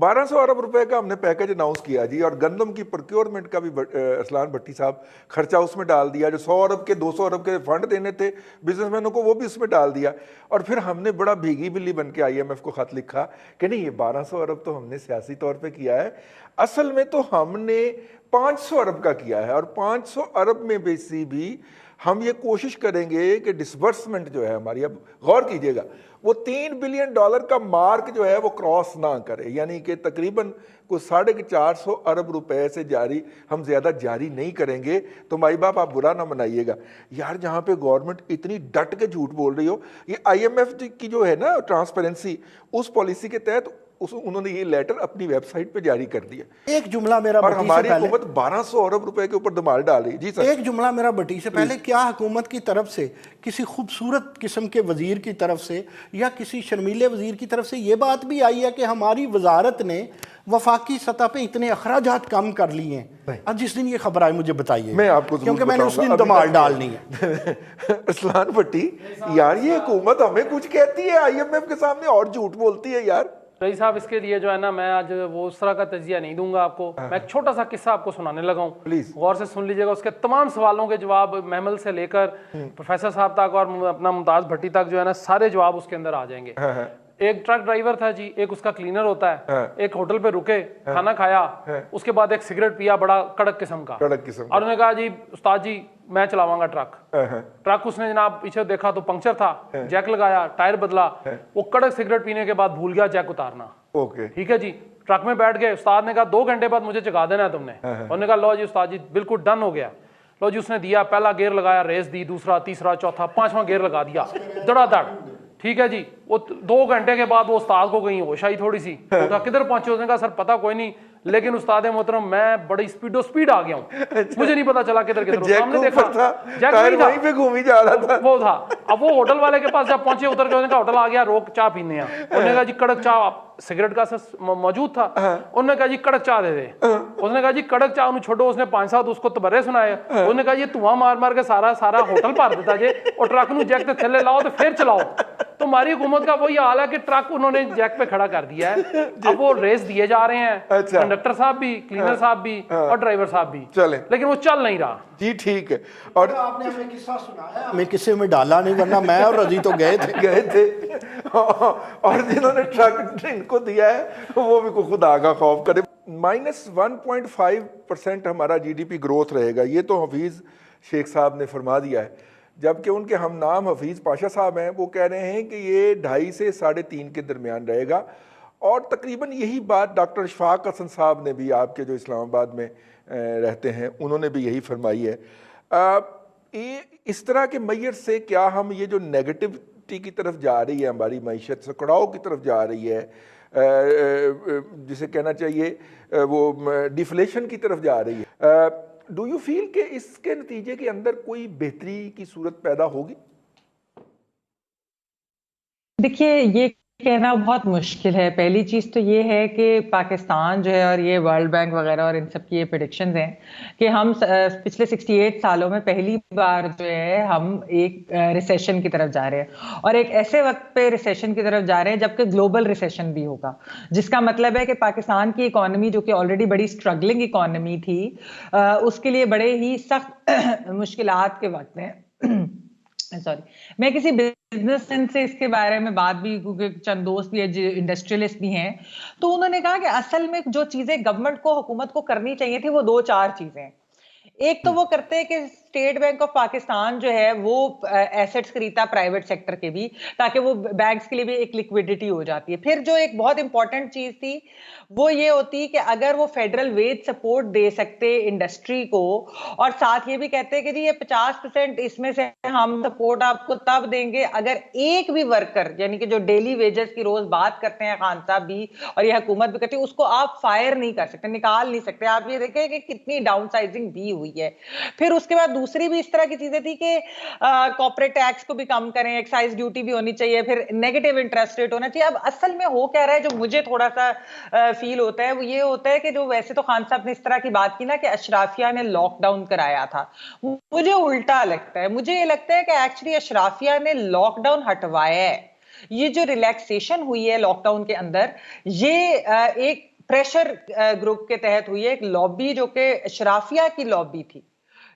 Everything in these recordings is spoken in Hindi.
1200 अरब रुपए का हमने पैकेज अनाउंस किया जी, और गंदम की प्रोक्योरमेंट का भी अरसलान भट्टी साहब खर्चा उसमें डाल दिया। जो 100 अरब के 200 अरब के फंड देने थे बिजनेसमैनों को, वो भी उसमें डाल दिया। और फिर हमने बड़ा भीगी बिल्ली बन के IMF को खत लिखा कि नहीं, ये 1200 अरब तो हमने सियासी तौर पर किया है, असल में तो हमने 500 अरब का किया है। और 500 अरब में भी हम ये कोशिश करेंगे कि डिसबर्समेंट जो है हमारी, अब गौर कीजिएगा, वो $3 बिलियन का मार्क जो है वो क्रॉस ना करे, यानी कि तकरीबन को 450 अरब रुपए से जारी हम ज़्यादा जारी नहीं करेंगे। तो माई बाप आप बुरा ना मनाइएगा यार, जहाँ पे गवर्नमेंट इतनी डट के झूठ बोल रही हो। ये IMF की जो है ना ट्रांसपेरेंसी, उस पॉलिसी के तहत उन्होंने ये लेटर अपनी वेबसाइट पे जारी कर दिया। एक जुमला मेरा, और हमारी हुकूमत 1200 अरब रुपए के ऊपर धमाल डाली। जी सर, एक जुमला मेरा भट्टी से पहले, क्या हुकूमत की तरफ से किसी खूबसूरत किस्म के वजीर की तरफ से या किसी शर्मीले वजीर की तरफ से ये बात भी आई है कि हमारी वजारत ने वफाकी सतह पे इतने अखराजात कम कर लिए हैं? आज जिस दिन ये खबर आई मुझे बताइए, मैं आपको क्योंकि मैंने उस दिन धमाल डालनी है। अरसलान भट्टी यार, ये हुकूमत हमें कुछ कहती है, IMF के सामने और झूठ बोलती है यार। रईस साहब, इसके लिए जो है ना, मैं आज वो उस तरह का तजिया नहीं दूंगा आपको। मैं एक छोटा सा किस्सा आपको सुनाने लगा हूँ, प्लीज गौर से सुन लीजिएगा। उसके तमाम सवालों के जवाब महमल से लेकर प्रोफेसर साहब तक और अपना मुमताज भट्टी तक जो है ना, सारे जवाब उसके अंदर आ जाएंगे। एक ट्रक ड्राइवर था जी, एक उसका क्लीनर होता है, एक होटल पे रुके, खाना खाया, उसके बाद एक सिगरेट पिया बड़ा कड़क किस्म का, और उन्होंने कहा जी उस्ताद जी मैं चलावांगा ट्रक। उसने जनाब पीछे देखा तो पंक्चर था, जैक लगाया, टायर बदला, वो कड़क सिगरेट पीने के बाद भूल गया जैक उतारना। ठीक है जी, ट्रक में बैठ गए। उस्ताद ने कहा 2 घंटे बाद मुझे जगा देना है तुमने। उन्होंने कहा लो जी उस्ताद जी, बिल्कुल डन हो गया। लो जी, उसने दिया, पहला गेयर लगाया, रेस दी, दूसरा, तीसरा, चौथा, 5वां गेयर लगा दिया, धड़ाधड़। ठीक है जी, वो 2 घंटे के बाद वो उस्ताद को कहीं होश आई थोड़ी सी, किधर पहुंचे? उसने कहा सर पता कोई नहीं, लेकिन उस्ताद मोहतरम मैं बड़ी स्पीड आ गया हूँ, मुझे नहीं पता चला किधर सामने देखा जैक वहीं पे घूम ही जा रहा था, वो था। अब वो होटल वाले के पास जब पहुंचे, उतर के उन्होंने कहा होटल आ गया, रोक चाय पीने हैं। उन्होंने कहा जी कड़क चाय, सिगरेट का मौजूद था। उन्होंने कहा जी कड़क चाय दे दे। उसने कहा जी कड़क चाय उन्हें छोड़ो, उसने 5-7 उसको तबर्रे सुनाए। उन्होंने कहा ये धुआं मार मार के सारा होटल भर देता जे, और ट्रक नू जैक ते थल्ले लाओ तो फिर चलाओ। तो हमारी हुकूमत का वही हाल है कि ट्रक उन्होंने जैक पे खड़ा कर दिया है। अब वो रेस दिए जा रहे हैं, कंडक्टर साहब भी, क्लीनर साहब भी और ड्राइवर साहब भी, चले, लेकिन वो चल नहीं रहा। जी ठीक है। और आपने हमें किस्सा सुनाया, हमें किस्से में डाला नहीं, वरना मैं और रजी तो गए थे और जिन्होंने ट्रक इनको दिया है वो भी खुद आगा खौफ करे। -1.5% हमारा GDP ग्रोथ रहेगा, ये तो हफीज़ शेख साहब ने फरमा दिया है। जबकि उनके हम नाम हफीज़ पाशा साहब हैं, वो कह रहे हैं कि ये 2.5 से 3.5 के दरमियान रहेगा। और तकरीबन यही बात डॉक्टर इशफाक हसन साहब ने भी, आपके जो इस्लामाबाद में रहते हैं, उन्होंने भी यही फरमाई है। इस तरह के मैयर से क्या हम ये जो नेगेटिविटी की तरफ जा रही है, हमारी मईशत सकड़ाव की तरफ जा रही है, जिसे कहना चाहिए वो डिफ्लेशन की तरफ जा रही है, डू यू फील कि इसके नतीजे के अंदर कोई बेहतरी की सूरत पैदा होगी? देखिए, ये कहना बहुत मुश्किल है। पहली चीज़ तो ये है कि पाकिस्तान जो है, और ये वर्ल्ड बैंक वगैरह और इन सब की ये प्रेडिक्शंस हैं कि हम पिछले 68 सालों में पहली बार जो है हम एक रिसेशन की तरफ जा रहे हैं, और एक ऐसे वक्त पे रिसेशन की तरफ जा रहे हैं जबकि ग्लोबल रिसेशन भी होगा, जिसका मतलब है कि पाकिस्तान की इकॉनमी जो कि ऑलरेडी बड़ी स्ट्रगलिंग इकॉनमी थी, उसके लिए बड़े ही सख्त मुश्किलात के वक्त हैं। सॉरी, मैं किसी बिजनेस सेंस से इसके बारे में बात भी, क्योंकि चंद दोस्त भी इंडस्ट्रियलिस्ट भी हैं, तो उन्होंने कहा कि असल में जो चीजें गवर्नमेंट को, हुकूमत को करनी चाहिए थी, वो 2-4 चीजें। एक तो वो करते हैं कि स्टेट बैंक ऑफ पाकिस्तान जो है वो एसेट्स खरीदता प्राइवेट सेक्टर के भी, ताकि वो बैंक्स के लिए भी एक लिक्विडिटी हो जाती है। फिर जो एक बहुत इंपॉर्टेंट चीज थी वो ये होती कि अगर वो फेडरल वेज सपोर्ट दे सकते इंडस्ट्री को, और साथ ये भी कहते हैं कि जी ये 50% इसमें से हम सपोर्ट आपको तब देंगे अगर एक भी वर्कर, यानी कि जो डेली वेजेस की रोज बात करते हैं खान साहब भी और ये हुकूमत भी करती है, उसको आप फायर नहीं कर सकते, निकाल नहीं सकते। आप ये देखें कि कितनी डाउनसाइजिंग भी हुई है। फिर उसके बाद दूसरी भी इस तरह की चीजें थी कि कॉर्पोरेट टैक्स को भी कम करें, एक्साइज ड्यूटी भी होनी चाहिए, फिर नेगेटिव इंटरेस्ट रेट होना चाहिए। अब असल में हो क्या रहा है, जो मुझे थोड़ा सा फील होता है वो ये होता है कि जो वैसे तो खान साहब ने इस तरह की बात की ना कि अशराफिया ने लॉकडाउन कराया था, मुझे उल्टा लगता है। मुझे ये लगता है कि एक्चुअली अशराफिया ने लॉकडाउन हटवाया है। ये जो रिलैक्सेशन हुई है लॉकडाउन के अंदर, ये एक प्रेशर ग्रुप के तहत हुई है, एक लॉबी जो कि अशराफिया की लॉबी थी,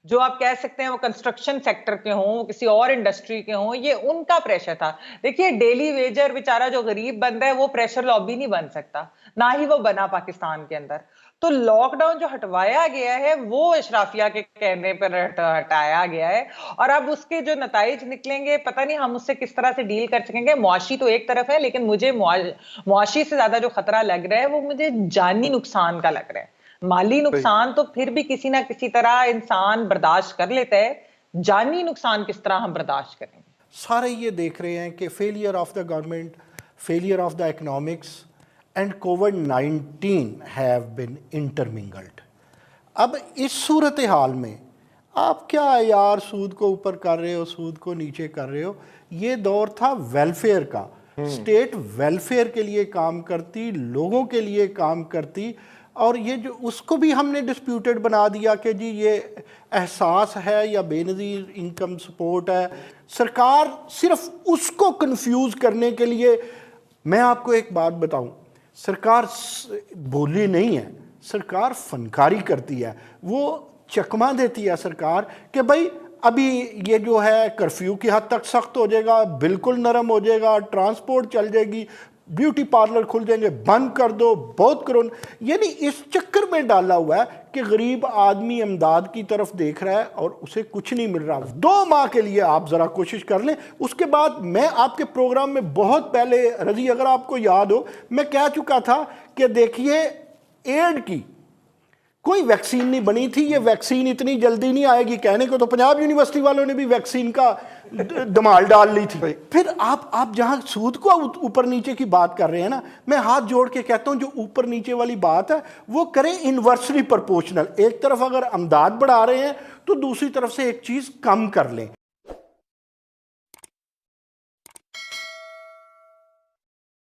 जो आप कह सकते हैं वो कंस्ट्रक्शन सेक्टर के हों, वो किसी और इंडस्ट्री के हों, ये उनका प्रेशर था। देखिए डेली वेजर बेचारा जो गरीब बंदा है वो प्रेशर लॉबी नहीं बन सकता, ना ही वो बना पाकिस्तान के अंदर। तो लॉकडाउन जो हटवाया गया है वो अशराफिया के कहने पर हटाया गया है, और अब उसके जो नताइज निकलेंगे पता नहीं हम उससे किस तरह से डील कर सकेंगे। मुआशी तो एक तरफ है, लेकिन मुझे मुआशी से ज्यादा जो खतरा लग रहा है वो मुझे जानी नुकसान का लग रहा है। माली नुकसान तो फिर भी किसी ना किसी तरह इंसान बर्दाश्त कर लेता है, जानी नुकसान किस तरह हम बर्दाश्त करेंगे। सारे ये देख रहे हैं कि failure of the government, failure of the economics and कोविड-19 हैव बीन इंटरमिंगल्ड। अब इस सूरत हाल में आप क्या यार सूद को ऊपर कर रहे हो, सूद को नीचे कर रहे हो, ये दौर था वेलफेयर का। स्टेट वेलफेयर के लिए काम करती, लोगों के लिए काम करती, और ये जो उसको भी हमने डिस्प्यूटेड बना दिया कि जी ये एहसास है या बेनज़ीर इनकम सपोर्ट है। सरकार सिर्फ उसको कंफ्यूज करने के लिए, मैं आपको एक बात बताऊं, सरकार बोली नहीं है, सरकार फनकारी करती है। वो चकमा देती है सरकार कि भाई अभी ये जो है कर्फ्यू की हद तक सख्त हो जाएगा, बिल्कुल नरम हो जाएगा, ट्रांसपोर्ट चल जाएगी, ब्यूटी पार्लर खुल जाएंगे, बंद कर दो, बहुत करो। यानी इस चक्कर में डाला हुआ है कि गरीब आदमी इमदाद की तरफ देख रहा है और उसे कुछ नहीं मिल रहा। 2 माह के लिए आप ज़रा कोशिश कर लें। उसके बाद मैं आपके प्रोग्राम में बहुत पहले, रजी अगर आपको याद हो, मैं कह चुका था कि देखिए एड की कोई वैक्सीन नहीं बनी थी, ये वैक्सीन इतनी जल्दी नहीं आएगी। कहने को तो पंजाब यूनिवर्सिटी वालों ने भी वैक्सीन का धमाल डाल ली थी। फिर आप जहां सूद को ऊपर नीचे की बात कर रहे हैं ना, मैं हाथ जोड़ के कहता हूं जो ऊपर नीचे वाली बात है वो करें इन्वर्सली प्रोपोर्शनल। एक तरफ अगर अमदाद बढ़ा रहे हैं तो दूसरी तरफ से एक चीज कम कर लें।